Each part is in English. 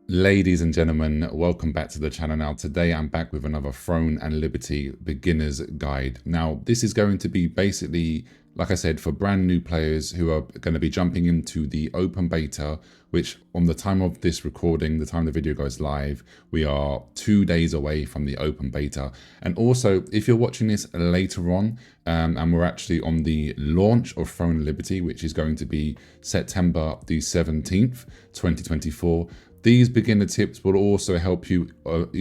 Ladies and gentlemen, welcome back to the channel. Now today I'm back with another Throne and Liberty beginner's guide. Now this is going to be basically, like I said, for brand new players who are going to be jumping into the open beta, which on the time of this recording, the time the video goes live, we are 2 days away from the open beta. And also, if you're watching this later on, and we're actually on the launch of Throne and Liberty, which is going to be September the 17th, 2024, these beginner tips will also help you,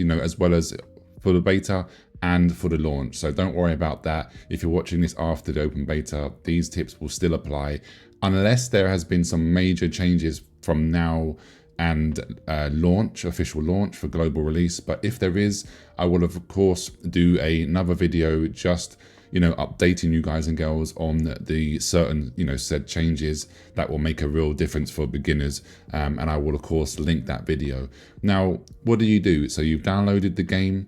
as well as for the beta and for the launch. So don't worry about that. If you're watching this after the open beta, these tips will still apply unless there has been some major changes from now and official launch for global release. But if there is, I will of course do another video just updating you guys and girls on the certain, said changes that will make a real difference for beginners. And I will, of course, link that video. Now, what do? So you've downloaded the game,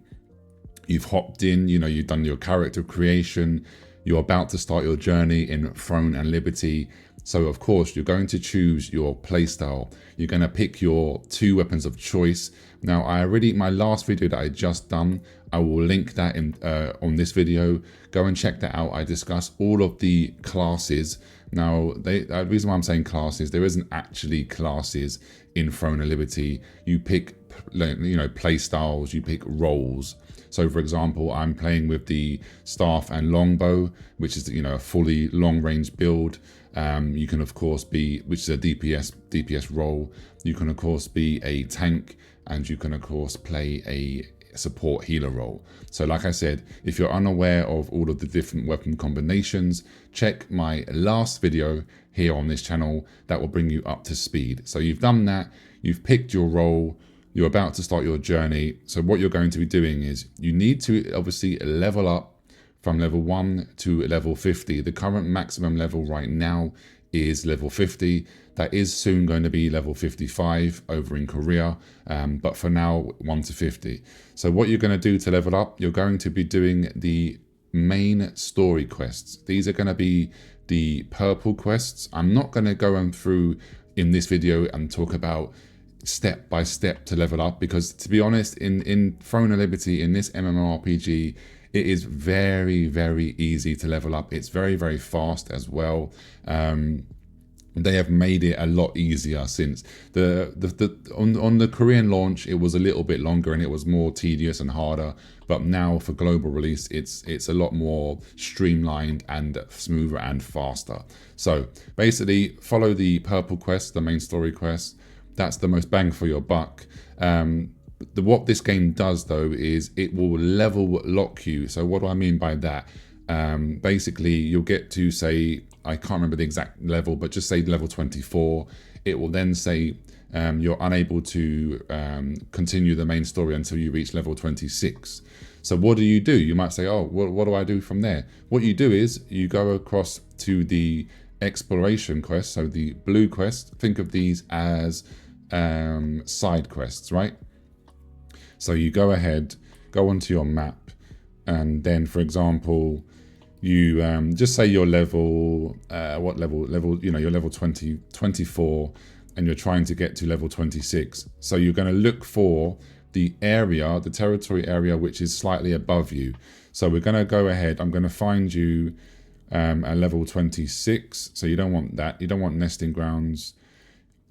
you've hopped in, you've done your character creation, you're about to start your journey in Throne and Liberty. So, of course, you're going to choose your playstyle. You're going to pick your 2 weapons of choice. Now, my last video that I just done, I will link that in on this video. Go and check that out. I discuss all of the classes. Now, the reason why I'm saying classes, there isn't actually classes in Throne and Liberty. You pick, play styles, you pick roles. So, for example, I'm playing with the staff and longbow, which is, a fully long-range build. You can, of course, which is a DPS role. You can, of course, be a tank, and you can, of course, play a support healer role. So like I said, if you're unaware of all of the different weapon combinations, check my last video here on this channel. That will bring you up to speed. So you've done that, you've picked your role, you're about to start your journey. So what you're going to be doing is you need to obviously level up from level 1 to level 50. The current maximum level right now is level 50. That is soon going to be level 55 over in Korea, but for now 1 to 50. So what you're going to do to level up, you're going to be doing the main story quests. These are going to be the purple quests. I'm not going to go through in this video and talk about step by step to level up, because to be honest, in Throne of Liberty, in this MMORPG, it is very, very easy to level up. It's very, very fast as well. They have made it a lot easier since on the Korean launch. It was a little bit longer and it was more tedious and harder. But now for global release, it's a lot more streamlined and smoother and faster. So basically, follow the purple quest, the main story quest. That's the most bang for your buck. What this game does though is it will level lock you. So what do I mean by that? Basically, you'll get to, say, I can't remember the exact level, but just say level 24. It will then say you're unable to continue the main story until you reach level 26. So what do? You might say, oh, what do I do from there? What you do is you go across to the exploration quest, so the blue quest. Think of these as side quests, right? So you go ahead, go onto your map, and then, for example, you just say you're level, what level, you're level 24, and you're trying to get to level 26. So you're going to look for the area, the territory area, which is slightly above you. So we're going to go ahead, I'm going to find you a level 26. So you don't want that. You don't want nesting grounds.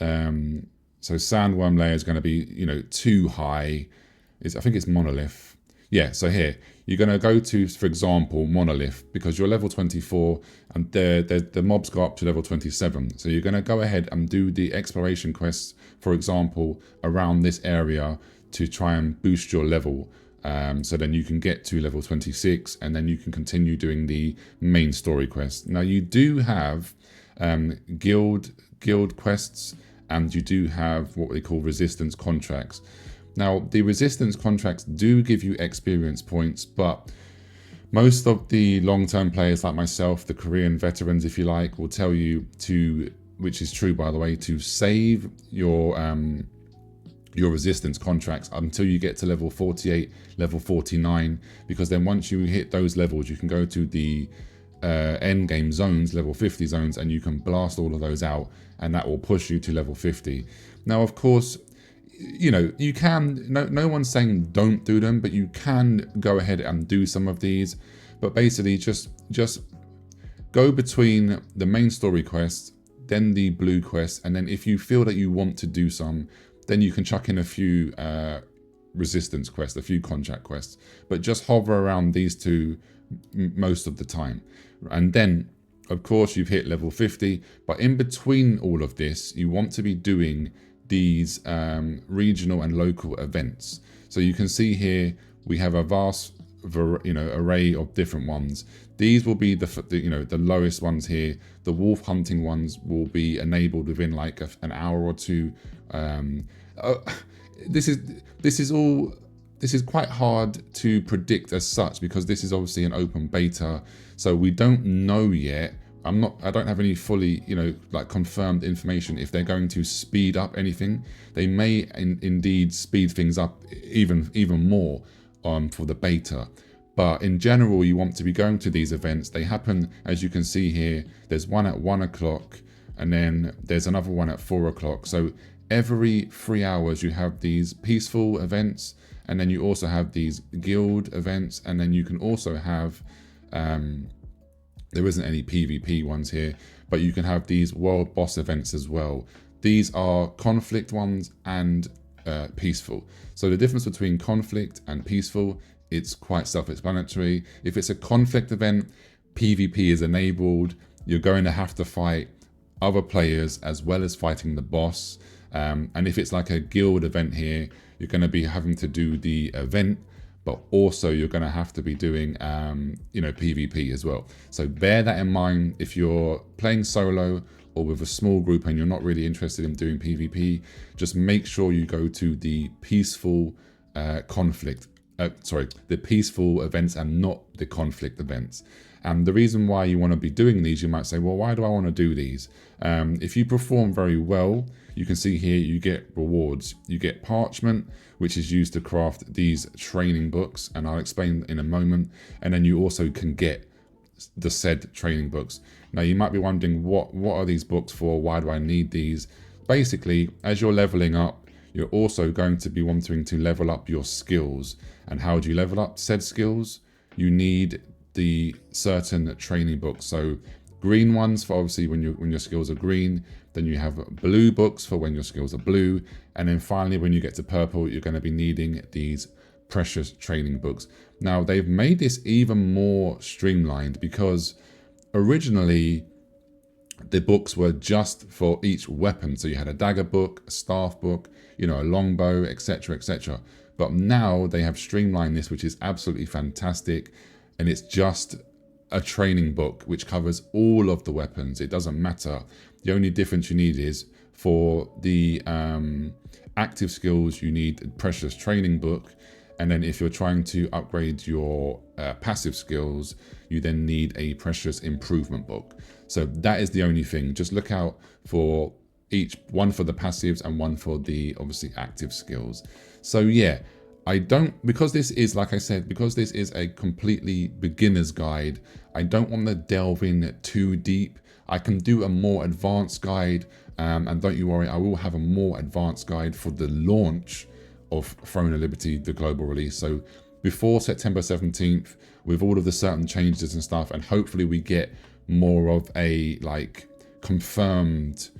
So sandworm layer is going to be, too high. I think it's monolith. Yeah, so here, you're going to go to, for example, monolith, because you're level 24 and the mobs go up to level 27. So you're going to go ahead and do the exploration quests, for example, around this area to try and boost your level. So then you can get to level 26 and then you can continue doing the main story quest. Now you do have guild quests, and you do have what they call resistance contracts. Now, the resistance contracts do give you experience points, but most of the long-term players like myself, the Korean veterans, if you like, will tell you to, which is true, by the way, to save your resistance contracts until you get to level 48, level 49, because then once you hit those levels, you can go to the end game zones, level 50 zones, and you can blast all of those out, and that will push you to level 50. Now, of course, you know, you can, no one's saying don't do them, but you can go ahead and do some of these. But basically just go between the main story quest, then the blue quest, and then if you feel that you want to do some, then you can chuck in a few resistance quests, a few contract quests, but just hover around these two most of the time. And then of course you've hit level 50, but in between all of this, you want to be doing these regional and local events. So you can see here we have a vast array of different ones. These will be the lowest ones here. The wolf hunting ones will be enabled within like an hour or two. This is quite hard to predict as such, because this is obviously an open beta, so we don't know yet. I don't have any fully, like confirmed information if they're going to speed up anything. They may indeed speed things up even more for the beta. But in general, you want to be going to these events. They happen, as you can see here, there's one at 1 o'clock, and then there's another one at 4 o'clock. So every 3 hours you have these peaceful events, and then you also have these guild events, and then you can also have there isn't any PvP ones here, but you can have these world boss events as well. These are conflict ones and peaceful. So the difference between conflict and peaceful, it's quite self-explanatory. If it's a conflict event, PvP is enabled. You're going to have to fight other players as well as fighting the boss. And if it's like a guild event here, you're going to be having to do the event, but also you're going to have to be doing, PvP as well. So bear that in mind if you're playing solo or with a small group and you're not really interested in doing PvP. Just make sure you go to the peaceful the peaceful events and not the conflict events. And the reason why you want to be doing these, you might say, well, why do I want to do these? If you perform very well, you can see here you get rewards. You get parchment, which is used to craft these training books, and I'll explain in a moment. And then you also can get the said training books. Now you might be wondering, what are these books for? Why do I need these? Basically, as you're leveling up, you're also going to be wanting to level up your skills. And how do you level up said skills? You need the certain training books. So green ones for obviously when your skills are green, then you have blue books for when your skills are blue, and then finally when you get to purple, you're going to be needing these precious training books. Now they've made this even more streamlined, because originally the books were just for each weapon. So you had a dagger book, a staff book, a longbow, etc., etc. But now they have streamlined this, which is absolutely fantastic. And it's just a training book which covers all of the weapons. It doesn't matter. The only difference you need is for the active skills, you need a precious training book. And then if you're trying to upgrade your passive skills, you then need a precious improvement book. So that is the only thing. Just look out for each one for the passives and one for the obviously active skills. So yeah, because this is, like I said, because this is a completely beginner's guide, I don't want to delve in too deep. I can do a more advanced guide, and don't you worry, I will have a more advanced guide for the launch of Throne of Liberty, the global release. So before September 17th, with all of the certain changes and stuff, and hopefully we get more of a confirmed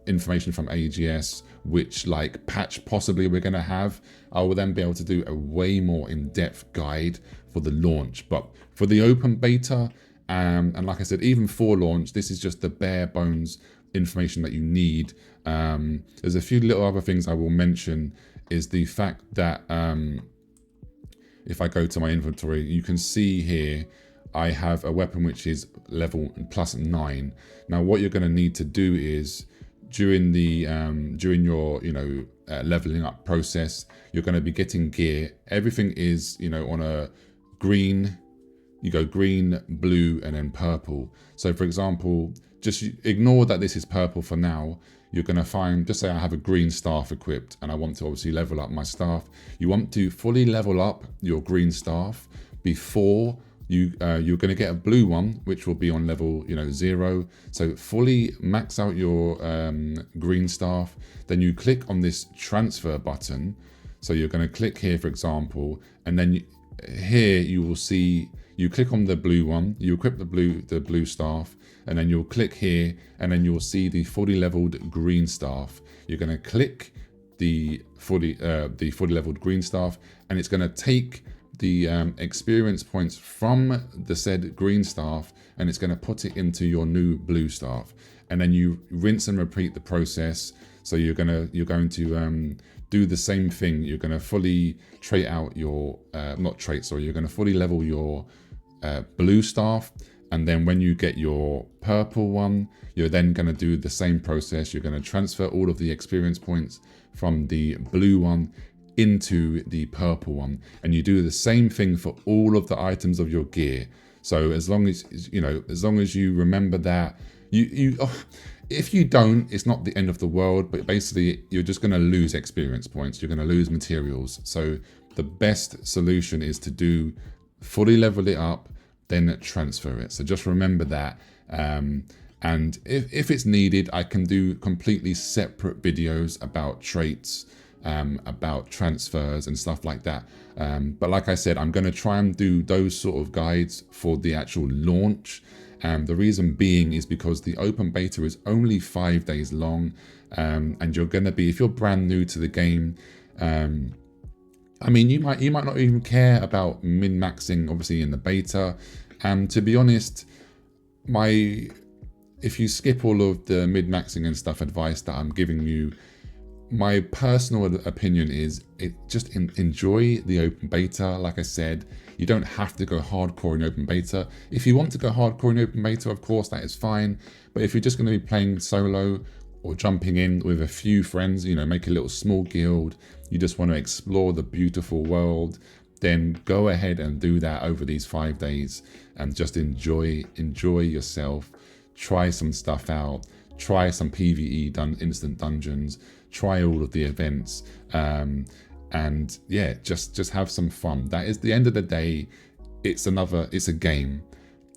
information from AGS, which patch possibly we're going to have. I will then be able to do a way more in-depth guide for the launch. But for the open beta, and like I said, even for launch, this is just the bare bones information that you need. There's a few little other things I will mention, is the fact that if I go to my inventory, you can see here I have a weapon which is level +9. Now what you're going to need to do is during your leveling up process, you're going to be getting gear. Everything is on a green. You go green, blue, and then purple. So for example, just ignore that this is purple for now. You're going to find, just say I have a green staff equipped and I want to obviously level up my staff. You want to fully level up your green staff before you're going to get a blue one, which will be on level 0. So fully max out your green staff. Then you click on this transfer button. So you're going to click here, for example, and then here you will see, you click on the blue one, you equip the blue staff, and then you'll click here, and then you'll see the fully leveled green staff. You're going to click the fully leveled green staff, and it's going to take the experience points from the said green staff, and it's going to put it into your new blue staff. And then you rinse and repeat the process. So you're going to do the same thing. You're going to fully trait out your you're going to fully level your blue staff, and then when you get your purple one, you're then going to do the same process. You're going to transfer all of the experience points from the blue one into the purple one, and you do the same thing for all of the items of your gear. So as long as you remember that, if you don't, it's not the end of the world, but basically you're just going to lose experience points. You're going to lose materials. So the best solution is to do fully level it up, then transfer it. So just remember that. And if it's needed, I can do completely separate videos about traits, about transfers and stuff like that. But like I said, I'm going to try and do those sort of guides for the actual launch. The reason being is because the open beta is only 5 days long, and you're going to be, if you're brand new to the game, I mean, you might not even care about min-maxing, obviously, in the beta. To be honest, if you skip all of the min-maxing and stuff advice that I'm giving you, my personal opinion is just enjoy the open beta. Like I said, you don't have to go hardcore in open beta. If you want to go hardcore in open beta, of course, that is fine. But if you're just going to be playing solo or jumping in with a few friends, make a little small guild, you just want to explore the beautiful world, then go ahead and do that over these 5 days and just enjoy yourself. Try some stuff out. Try some PvE instant dungeons. Try all of the events, and yeah, just have some fun. That is the end of the day. It's a game.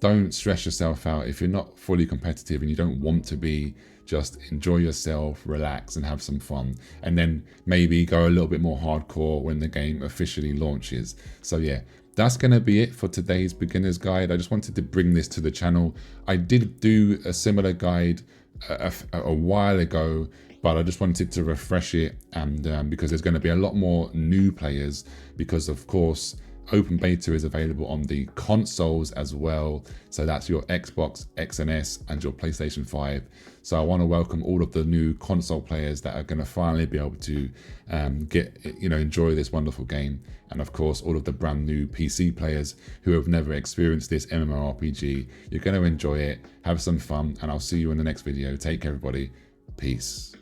Don't stress yourself out if you're not fully competitive and you don't want to be. Just enjoy yourself, relax, and have some fun, and then maybe go a little bit more hardcore when the game officially launches. So yeah, that's going to be it for today's beginner's guide. I just wanted to bring this to the channel. I did do a similar guide a while ago, but I just wanted to refresh it, and because there's going to be a lot more new players, because of course open beta is available on the consoles as well. So that's your Xbox X and S and your PlayStation 5. So I want to welcome all of the new console players that are going to finally be able to enjoy this wonderful game, and of course all of the brand new PC players who have never experienced this MMORPG. You're going to enjoy it, have some fun, and I'll see you in the next video. Take care, everybody. Peace.